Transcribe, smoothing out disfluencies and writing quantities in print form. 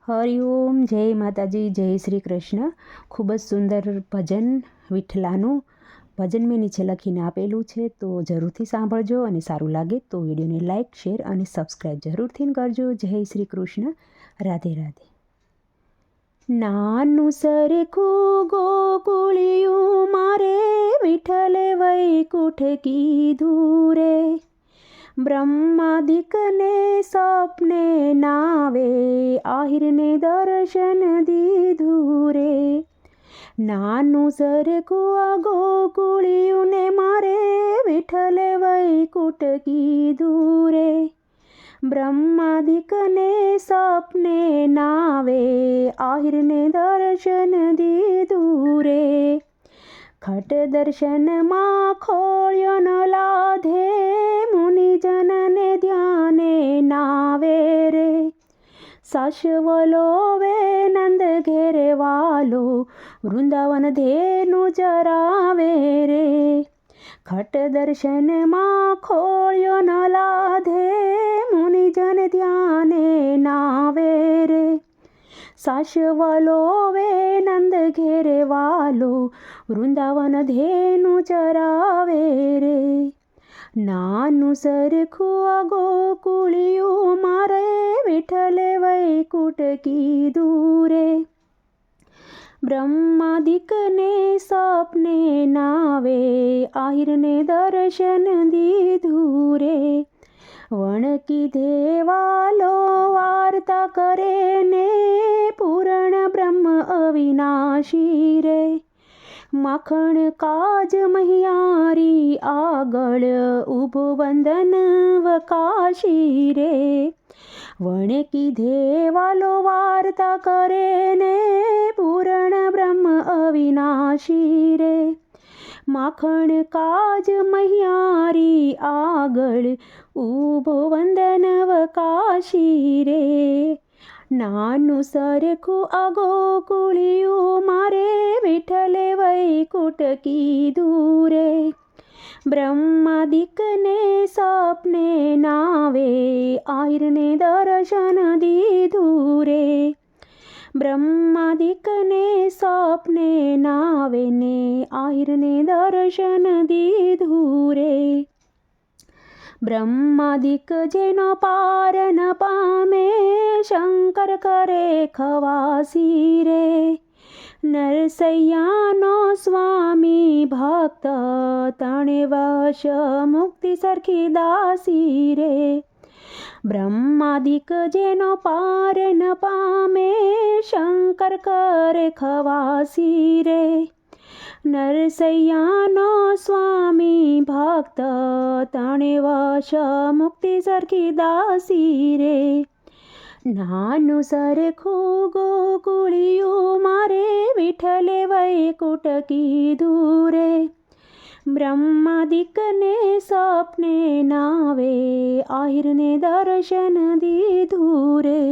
હરિઓમ, જય માતાજી, જય શ્રી કૃષ્ણ. ખૂબ જ સુંદર ભજન વિઠ્ઠલાનું ભજન મેં નીચે લખીને આપેલું છે, તો જરૂરથી સાંભળજો અને સારું લાગે તો વિડીયોને લાઇક, શેર અને સબસ્ક્રાઈબ જરૂરથી કરજો. જય શ્રી કૃષ્ણ. રાધે રાધે. નાનું સરખું ગોકુળિયું મારે વિઠ્ઠલે વૈકુંઠ કીધું રે, બ્રહ્માદિકને સપને નાવે આહિરને દર્શન દીધું રે. નાનું સરખું આ ગોકુળિયું ને મારે વિઠ્ઠલે વૈકુંઠ કીધું રે, બ્રહ્માદિકને સપને નાવે આહિરને દર્શન દીધું રે. ખટ દર્શનમાં ખોળ્યો ન લાધે મુનિજનને ધ્યાને નાવે રે, સાસવલો વે નંદ ઘેરે વાલો વૃંદાવન ધેનું ચરાવે રે. ખટ દર્શનમાં ખોળ્યો ન લાધે મુનિજન ધ્યાને નાવે રે, સાસવલો વે નંદ ઘેરે વાલો વૃંદાવન ધેનું ચરાવે રે. નાનું સરખું આ ગોકુળિયું મારે વિઠ્ઠલે વૈકુંઠ કીધું રે, બ્રહ્માદિકને સપને નાવે આહિરને દર્શન દીધું રે. વણકી દેવાલો વાર્તા કરે ને પૂરણ બ્રહ્મ અવિનાશી રે, માખણ કાજ મહિયારી આગળ ઊભો વંદન વકાશી રે. વણકી દેવાલો વાર્તા કરે ને પૂરણ બ્રહ્મ અવિનાશી રે, માખણ કાજ મહિયારી આગળ ઊભો વંદન વકાશી રે. નાનું સરખું આ ગોકુળિયું મારે વિઠ્ઠલે વૈકુંઠ કીધું રે, બ્રહ્માદિકને સપને નાવે આહિરને દર્શન દીધું રે, બ્રહ્માદિકને સપને નાવે ને આહિરને દર્શન દીધું રે. બ્રહ્માદિક જેનો પાર ન પામે શંકર કરે ખવાસી રે, નરસૈયાનો સ્વામી ભક્ત તણે વશ મુક્તિ સરખી દાસી રે. બ્રહ્માદિક જેનો પાર ન પામે શંકર કરે ખવાસી રે, નરસૈયાનો સ્વામી ભક્ત તણે વશ મુક્તિ સરખી દાસી રે. નાનું સરખું ગોકુળિયું મારે વિઠ્ઠલે વૈકુંઠ કીધું રે, બ્રહ્માદિકને સપને નાવે આહિરને દર્શન દીધું રે.